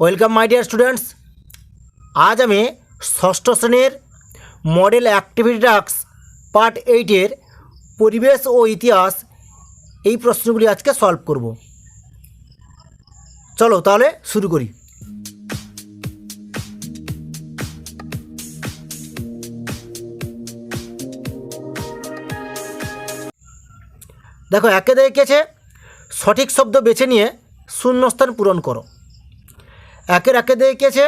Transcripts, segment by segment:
Welcome my dear students. আজ আমি ষষ্ঠ শ্রেণীর মডেল অ্যাক্টিভিটি টাস্ক পার্ট 8-এর পরিবেশ ও ইতিহাস এই প্রশ্নগুলি আজকে সলভ করব। চলো তাহলে শুরু করি। দেখো, একে দেখেছে সঠিক শব্দ বেছে নিয়ে শূন্যস্থান পূরণ করো। একে দেখেছে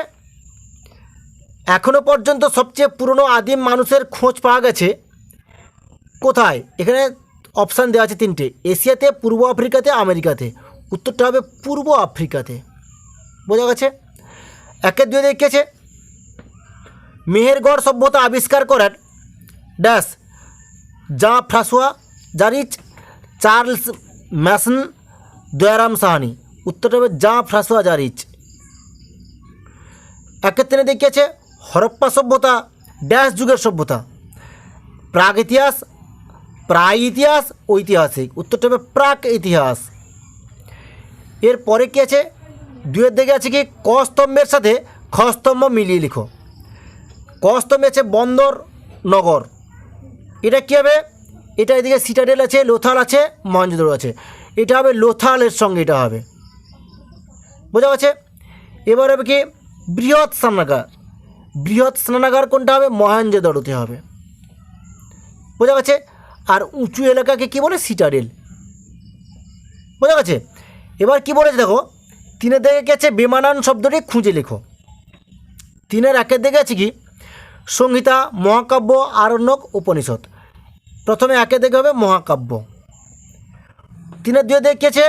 এখনও পর্যন্ত সবচেয়ে পুরনো আদিম মানুষের খোঁজ পাওয়া গেছে কোথায়? এখানে অপশান দেওয়া আছে তিনটে: এশিয়াতে, পূর্ব আফ্রিকাতে, আমেরিকাতে। উত্তরটা হবে পূর্ব আফ্রিকাতে। বোঝা গেছে? একের দুই দেখেছে মেহেরগড় সভ্যতা আবিষ্কার করেন dash Jean François Jarrige, Charles Masson, Dayaram Sahni. উত্তরটা হবে জাঁ ফ্রাঁসোয়া জারিচ। একের তিনে দেখিয়েছে হরপ্পা সভ্যতা ড্যাশ যুগের সভ্যতা: প্রাগ ইতিহাস, প্রায় ইতিহাস, ঐতিহাসিক। উত্তরটা হবে প্রাক ইতিহাস। এরপরে কী আছে? দুয়ের দিকে আছে কি ক স্তম্ভের সাথে খ স্তম্ভ মিলিয়ে লিখো। ক স্তম্ভে আছে বন্দর নগর, এটা কী হবে? এটা এদিকে সিটাডেল আছে, লোথাল আছে, মহেঞ্জোদারো আছে। এটা হবে লোথালের সঙ্গে এটা হবে। বোঝা গেছে? এবার হবে কি বৃহৎ স্নানাগার। বৃহৎ স্নানাগার কোনটা হবে? মহেঞ্জোদারোতে হবে। বোঝা গেছে? আর উঁচু এলাকাকে কি বলে? সিটাডেল। বোঝা গেছে? এবার কি বলেছে দেখো, তিনের দিকে গেছে বেমানান শব্দটি খুঁজে লেখো। তিনের একের দিকে আছে কি সংহিতা, মহাকাব্য, আরণ্যক, উপনিষদ। প্রথমে একের দিকে হবে মহাকাব্য। তিনের দুয়ে দেখেছে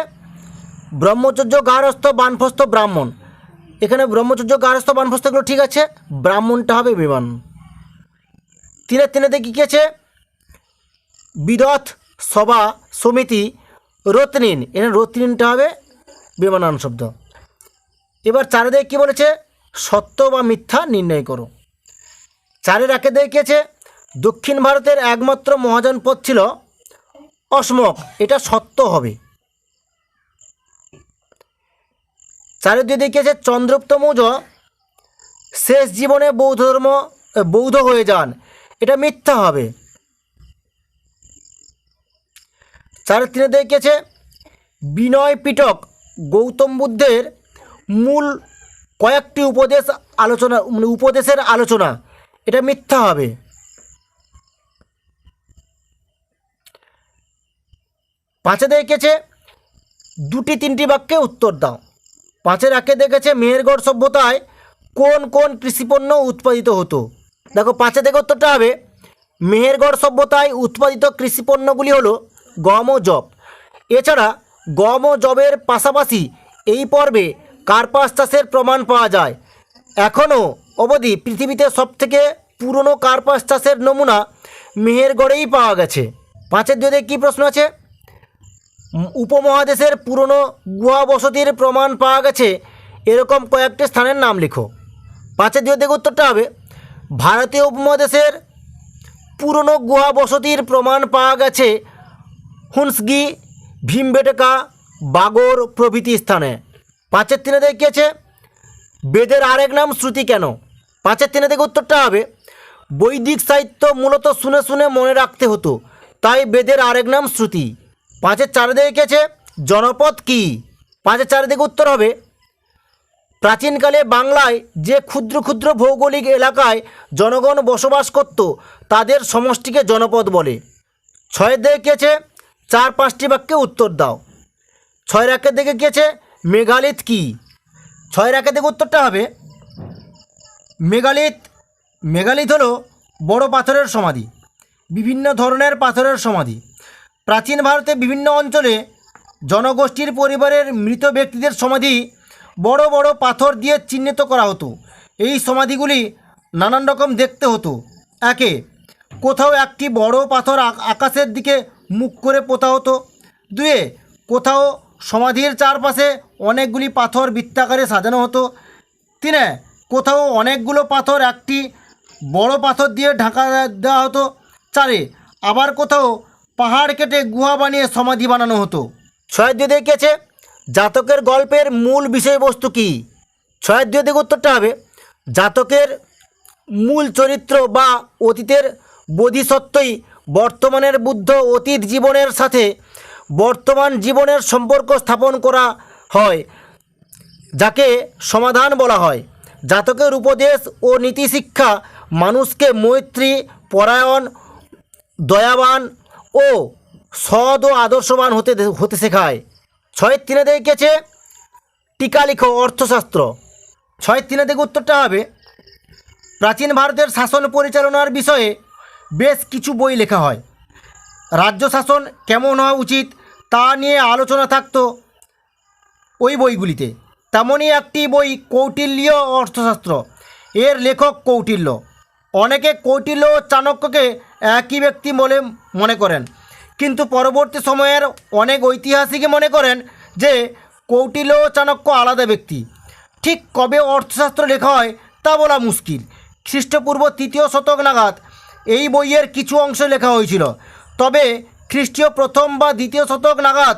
ব্রহ্মচর্য, গার্হস্থ্য, বানপ্রস্থ, ব্রাহ্মণ। এখানে ব্রহ্মচর্য, গার্হস্থ্য, বানপ্রস্থ এগুলো ঠিক আছে, ব্রাহ্মণটা হবে বিমান। তিনে দেখি গেছে বিদথ, সভা, সমিতি, রত্নিন। এখানে রত্নিনটা হবে বেমানান শব্দ। এবার চারে দেখে কী বলেছে? সত্য বা মিথ্যা নির্ণয় করো। চারের একে দেখেছে দক্ষিণ ভারতের একমাত্র মহাজনপদ ছিল অসমক, এটা সত্য হবে। চারের দুই দেখিয়েছে চন্দ্রগুপ্ত মৌর্য শেষ জীবনে বৌদ্ধ হয়ে যান, এটা মিথ্যা হবে। চারের তিনে দেখিয়েছে বিনয় পিটক গৌতম বুদ্ধের মূল কয়েকটি উপদেশের আলোচনা, এটা মিথ্যা হবে। পাঁচে দেখেছে দুটি তিনটি বাক্যে উত্তর দাও। পাঁচের একে দেখেছে মেহেরগড় সভ্যতায় কোন কোন কৃষিপণ্য উৎপাদিত হতো। দেখো, পাঁচে দেখে উত্তরটা হবে মেহেরগড় সভ্যতায় উৎপাদিত কৃষিপণ্যগুলি হলো গম ও যব। এছাড়া গম ও যবের পাশাপাশি এই পর্বে কার্পাস চাষের প্রমাণ পাওয়া যায়। এখনও অবধি পৃথিবীতে সবথেকে পুরনো কার্পাস চাষের নমুনা মেহেরগড়েই পাওয়া গেছে। পাঁচের দুয়ে কী প্রশ্ন আছে? উপমহাদেশের পুরনো গুহা বসতির প্রমাণ পাওয়া গেছে এরকম কয়েকটি স্থানের নাম লিখো। পাঁচের দুয়ে দেখে উত্তরটা হবে ভারতীয় উপমহাদেশের পুরনো গুহা বসতির প্রমাণ পাওয়া গেছে হুন্সগি, ভীমবেটকা, বাগর প্রভৃতি স্থানে। পাঁচের তিনে দেখিয়েছে বেদের আরেক নাম শ্রুতি কেন? পাঁচের তিনে দেখে উত্তরটা হবে বৈদিক সাহিত্য মূলত শুনে শুনে মনে রাখতে হতো, তাই বেদের আরেক নাম শ্রুতি। পাঁচের চারে দেখেছে জনপদ কি? পাঁচের চারিদিকে উত্তর হবে প্রাচীনকালে বাংলায় যে ক্ষুদ্র ক্ষুদ্র ভৌগোলিক এলাকায় জনগণ বসবাস করত তাদের সমষ্টিকে জনপদ বলে। ছয়ের দেখেছে চার পাঁচটি বাক্যে উত্তর দাও। ছয়ের একের দিকে গিয়েছে মেগালিথ কি? ছয়ের একের দিকে উত্তরটা হবে মেগালিথ হলো বড় পাথরের সমাধি, বিভিন্ন ধরনের পাথরের সমাধি। প্রাচীন ভারতে বিভিন্ন অঞ্চলে জনগোষ্ঠীর পরিবারের মৃত ব্যক্তিদের সমাধি বড় বড় পাথর দিয়ে চিহ্নিত করা হতো। এই সমাধিগুলি নানান রকম দেখতে হতো। একে, কোথাও একটি বড় পাথর আকাশের দিকে মুখ করে পোতা হতো। দুয়ে, কোথাও সমাধির চারপাশে অনেকগুলি পাথর বৃত্তাকারে সাজানো হতো। তিনে, কোথাও অনেকগুলো পাথর একটি বড় পাথর দিয়ে ঢাকা দেওয়া হতো। চারে, আবার কোথাও পাহাড় কেটে গুহা বানিয়ে সমাধি বানানো হতো। ছয়ের দুই দেখেছে জাতকের গল্পের মূল বিষয়বস্তু কী? ছয়ের দুই দিকে উত্তরটা হবে জাতকের মূল চরিত্র বা অতীতের বোধিসত্ত্বই বর্তমানের বুদ্ধ অতীত জীবনের সাথে বর্তমান জীবনের সম্পর্ক স্থাপন করা হয়, যাকে সমাধান বলা হয়। জাতকের উপদেশ ও নীতিশিক্ষা মানুষকে মৈত্রী, পরায়ণ, দয়াবান ও সৎ ও আদর্শবান হতে শেখায়। ছয়ের তিনে দেখেছে টিকা লিখো অর্থশাস্ত্র। ছয়ের তিনে থেকে উত্তরটা হবে প্রাচীন ভারতের শাসন পরিচালনার বিষয়ে বেশ কিছু বই লেখা হয়। রাজ্য শাসন কেমন হওয়া উচিত তা নিয়ে আলোচনা থাকতো ওই বইগুলিতে। তেমনই একটি বই কৌটিল্য অর্থশাস্ত্র, এর লেখক কৌটিল্য। অনেকে কৌটিল্য ও চাণক্যকে একই ব্যক্তি বলে মনে করেন, কিন্তু পরবর্তী সময়ের অনেক ঐতিহাসিকই মনে করেন যে কৌটিল্য ও চাণক্য আলাদা ব্যক্তি। ঠিক কবে অর্থশাস্ত্র লেখা হয় তা বলা মুশকিল। খ্রিস্টপূর্ব 3য় শতক নাগাদ এই বইয়ের কিছু অংশ লেখা হয়েছিল, তবে খ্রিস্টীয় 1ম বা 2য় শতক নাগাদ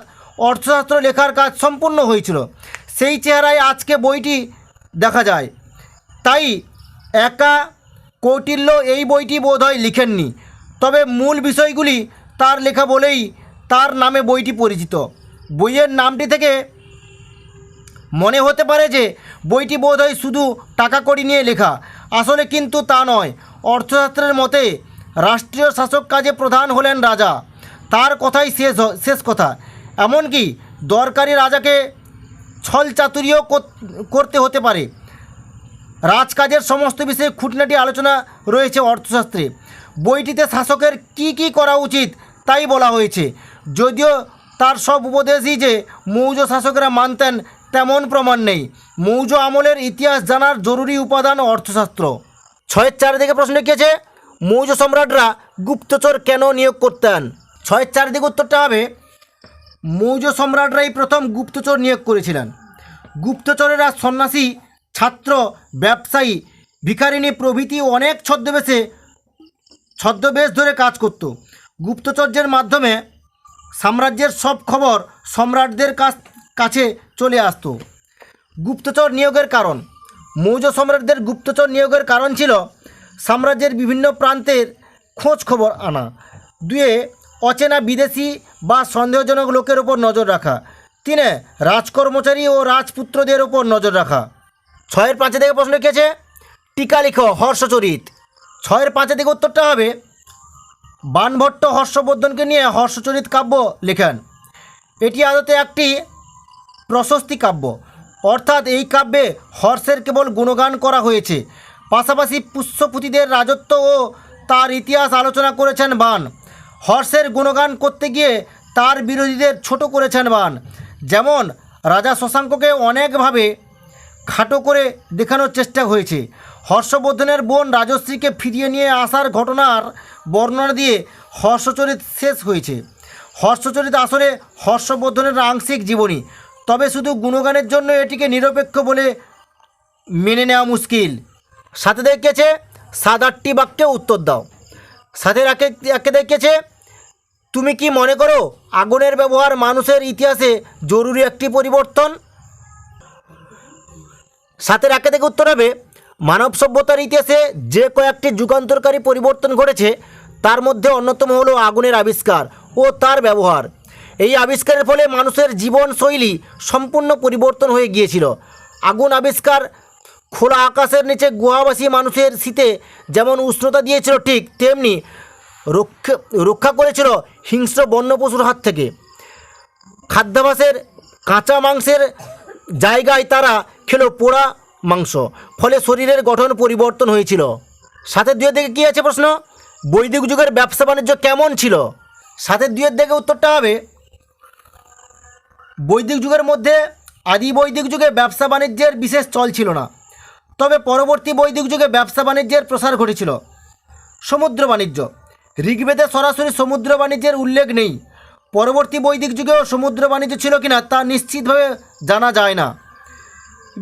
অর্থশাস্ত্র লেখার কাজ সম্পূর্ণ হয়েছিল। সেই চেহারায় আজকে বইটি দেখা যায়। তাই একা কৌটিল্য এই বইটি বোধহয় লিখেননি, তবে মূল বিষয়গুলি তার লেখা বলেই তার নামে বইটি পরিচিত। বইয়ের নামটি থেকে মনে হতে পারে যে বইটি বোধহয় শুধু টাকা কড়ি নিয়ে লেখা, আসলে কিন্তু তা নয়। অর্থশাস্ত্রের মতে রাষ্ট্রীয় শাসক কাজে প্রধান হলেন রাজা, তার কথাই শেষ কথা। এমনকি দরকারি রাজাকে ছল চাতুরিও করতে হতে পারে। রাজকাজের সমস্ত বিষয়ে খুঁটিনাটি আলোচনা রয়েছে অর্থশাস্ত্রে। বইটিতে শাসকের কি করা উচিত তাই বলা হয়েছে, যদিও তার সব উপদেশই যে মৌর্য শাসকেরা মানতেন তেমন প্রমাণ নেই। মৌর্য আমলের ইতিহাস জানার জরুরি উপাদান অর্থশাস্ত্র। 6-এর 4 দিকে প্রশ্ন লিখেছে মৌর্য সম্রাটরা গুপ্তচর কেন নিয়োগ করতেন। 6-এর 4 দিকে উত্তরটা হবে মৌর্য সম্রাটরাই প্রথম গুপ্তচর নিয়োগ করেছিলেন। গুপ্তচরেরা সন্ন্যাসী, ছাত্র, ব্যবসায়ী, ভিখারিণী প্রভৃতি অনেক ছদ্মবেশ ধরে কাজ করত। গুপ্তচর্যের মাধ্যমে সাম্রাজ্যের সব খবর সম্রাটদের কাছে চলে আসতো। গুপ্তচর নিয়োগের কারণ, মৌর্য সম্রাটদের গুপ্তচর নিয়োগের কারণ ছিল সাম্রাজ্যের বিভিন্ন প্রান্তের খোঁজ খবর আনা, 2 অচেনা বিদেশি বা সন্দেহজনক লোকের ওপর নজর রাখা, 3 রাজকর্মচারী ও রাজপুত্রদের ওপর নজর রাখা। 6-এর 5 থেকে প্রশ্ন লিখেছে টিকা লিখো হর্ষচরিত। 6-এর 5 থেকে উত্তরটা হবে বাণভট্ট হর্ষবর্ধনকে নিয়ে হর্ষচরিত কাব্য লেখেন। এটি আদতে একটি প্রশস্তি কাব্য, অর্থাৎ এই কাব্যে হর্ষের কেবল গুণগান করা হয়েছে। পাশাপাশি পুষ্যপুতীদের রাজত্ব ও তার ইতিহাস আলোচনা করেছেন বাণ। হর্ষের গুণগান করতে গিয়ে তার বিরোধীদের ছোট করেছেন বাণ। যেমন রাজা শশাঙ্ককে অনেকভাবে খাটো করে দেখানোর চেষ্টা হয়েছে। হর্ষবর্ধনের বোন রাজশ্রীকে ফিরিয়ে নিয়ে আসার ঘটনার বর্ণনা দিয়ে হর্ষচরিত শেষ হয়েছে। হর্ষচরিত আসলে হর্ষবর্ধনের আংশিক জীবনী, তবে শুধু গুণগানের জন্য এটিকে নিরপেক্ষ বলে মেনে নেওয়া মুশকিল। 7 দেখেছে 7-8টি বাক্যে উত্তর দাও। 7-এর একে দেখেছে তুমি কি মনে করো আগুনের ব্যবহার মানুষের ইতিহাসে জরুরি একটি পরিবর্তন। 7-এর একে থেকে উত্তর হবে মানব সভ্যতার ইতিহাসে যে কয়েকটি যুগান্তরকারী পরিবর্তন ঘটেছে তার মধ্যে অন্যতম হলো আগুনের আবিষ্কার ও তার ব্যবহার। এই আবিষ্কারের ফলে মানুষের জীবনশৈলী সম্পূর্ণ পরিবর্তন হয়ে গিয়েছিল। আগুন আবিষ্কার খোলা আকাশের নিচে গুহাবাসী মানুষের শীতে যেমন উষ্ণতা দিয়েছিল, ঠিক তেমনি রক্ষা করেছিল হিংস্র বন্যপশুর হাত থেকে। খাদ্যাভ্যাসের কাঁচা মাংসের জায়গায় তারা খেলো পোড়া মাংস, ফলে শরীরের গঠন পরিবর্তন হয়েছিল। 7-এর 2 দিকে কী আছে প্রশ্ন, বৈদিক যুগের ব্যবসা বাণিজ্য কেমন ছিল। 7-এর 2 দিকে উত্তরটা হবে বৈদিক যুগের মধ্যে আদি বৈদিক যুগে ব্যবসা বাণিজ্যের বিশেষ চল ছিল না, তবে পরবর্তী বৈদিক যুগে ব্যবসা বাণিজ্যের প্রসার ঘটেছিল। সমুদ্র বাণিজ্য, ঋগ্বেদে সরাসরি সমুদ্র বাণিজ্যের উল্লেখ নেই। পরবর্তী বৈদিক যুগেও সমুদ্র বাণিজ্য ছিল কিনা তা নিশ্চিতভাবে জানা যায় না।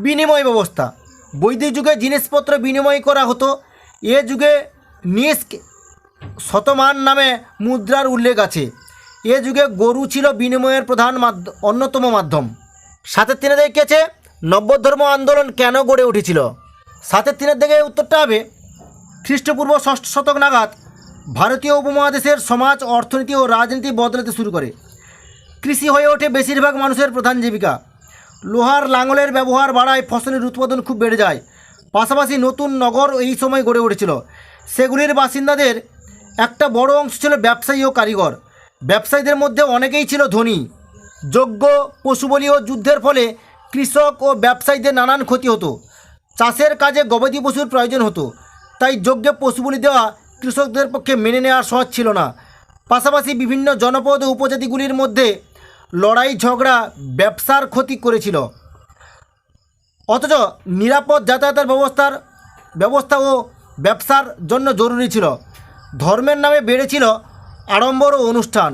বিনিময় ব্যবস্থা, বৈদিক যুগে জিনিসপত্র বিনিময় করা হতো। এ যুগে নিষ্ক শতমান নামে মুদ্রার উল্লেখ আছে। এ যুগে গরু ছিল বিনিময়ের প্রধান অন্যতম মাধ্যম। 7-এর 3 দেখেছে নব্য ধর্ম আন্দোলন কেন গড়ে উঠেছিল? 7-3 দিকে উত্তরটা হবে খ্রিস্টপূর্ব 6ষ্ঠ শতক নাগাদ ভারতীয় উপমহাদেশের সমাজ, অর্থনীতি ও রাজনীতি বদলাতে শুরু করে। কৃষি হয়ে ওঠে বেশিরভাগ মানুষের প্রধান জীবিকা। লোহার লাঙলের ব্যবহার বাড়ায়, ফসলের উৎপাদন খুব বেড়ে যায়। পাশাপাশি নতুন নগর এই সময় গড়ে উঠেছিল। সেগুলির বাসিন্দাদের একটা বড় অংশ ছিল ব্যবসায়ী ও কারিগর। ব্যবসায়ীদের মধ্যে অনেকেই ছিল ধনী। যজ্ঞ, পশুবলি ও যুদ্ধের ফলে কৃষক ও ব্যবসায়ীদের নানান ক্ষতি হতো। চাষের কাজে গবাদি পশুর প্রয়োজন হতো, তাই যজ্ঞে পশুবলি দেওয়া কৃষকদের পক্ষে মেনে নেওয়া সহজ ছিল না। পাশাপাশি বিভিন্ন জনপদ ও উপজাতিগুলির মধ্যে লড়াই ঝগড়া ব্যবসার ক্ষতি করেছিল। অথচ নিরাপদ যাতায়াতের ব্যবস্থা ও ব্যবসার জন্য জরুরি ছিল। ধর্মের নামে বেড়েছিল আড়ম্বর ও অনুষ্ঠান।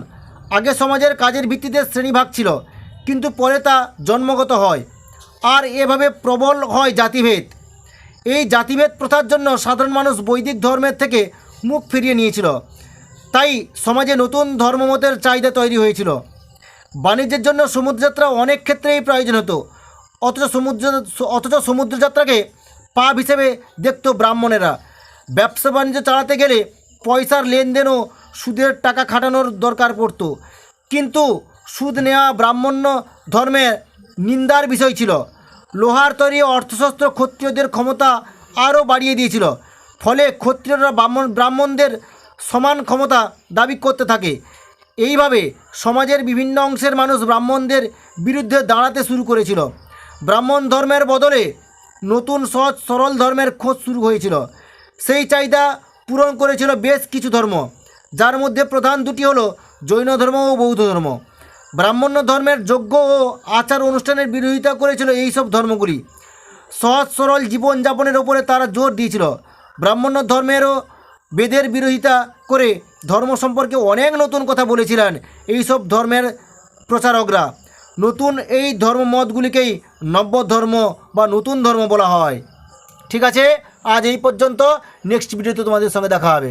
আগে সমাজের কাজের ভিত্তিতে শ্রেণীভাগ ছিল, কিন্তু পরে তা জন্মগত হয়। আর এভাবে প্রবল হয় জাতিভেদ। এই জাতিভেদ প্রথার জন্য সাধারণ মানুষ বৈদিক ধর্মের থেকে মুখ ফিরিয়ে নিয়েছিল। তাই সমাজে নতুন ধর্মমতের চাহিদা তৈরি হয়েছিল। বাণিজ্যের জন্য সমুদ্রযাত্রা অনেক ক্ষেত্রেই প্রয়োজন হতো। অথচ সমুদ্রযাত্রাকে পাপ হিসেবে দেখত ব্রাহ্মণেরা। ব্যবসা বাণিজ্য চালাতে গেলে পয়সার লেনদেন ও সুদের টাকা খাটানোর দরকার পড়ত। কিন্তু সুদ নেওয়া ব্রাহ্মণ্য ধর্মের নিন্দার বিষয় ছিল। লোহার তৈরি অর্থশস্ত্র ক্ষত্রিয়দের ক্ষমতা আরও বাড়িয়ে দিয়েছিল। ফলে ক্ষত্রিয়রা ব্রাহ্মণদের সমান ক্ষমতা দাবি করতে থাকে। এইভাবে সমাজের বিভিন্ন অংশের মানুষ ব্রাহ্মণদের বিরুদ্ধে দাঁড়াতে শুরু করেছিল। ব্রাহ্মণ ধর্মের বদলে নতুন সহজ সরল ধর্মের খোঁজ শুরু হয়েছিল। সেই চাহিদা পূরণ করেছিল বেশ কিছু ধর্ম, যার মধ্যে প্রধান দুটি হলো জৈন ধর্ম ও বৌদ্ধ ধর্ম। ব্রাহ্মণ্য ধর্মের যজ্ঞ ও আচার অনুষ্ঠানের বিরোধিতা করেছিল এইসব ধর্মগুলি। সহজ সরল জীবনযাপনের ওপরে তারা জোর দিয়েছিল। ব্রাহ্মণ্য ধর্মেরও বেদের বিরোধিতা করে ধর্ম সম্পর্কে অনেক নতুন কথা বলেছিলেন এইসব ধর্মের প্রচারকরা। নতুন এই ধর্মমতগুলিকেই নব্য ধর্ম বা নতুন ধর্ম বলা হয়। ঠিক আছে, আজ এই পর্যন্ত। নেক্সট ভিডিওতে তোমাদের সঙ্গে দেখা হবে।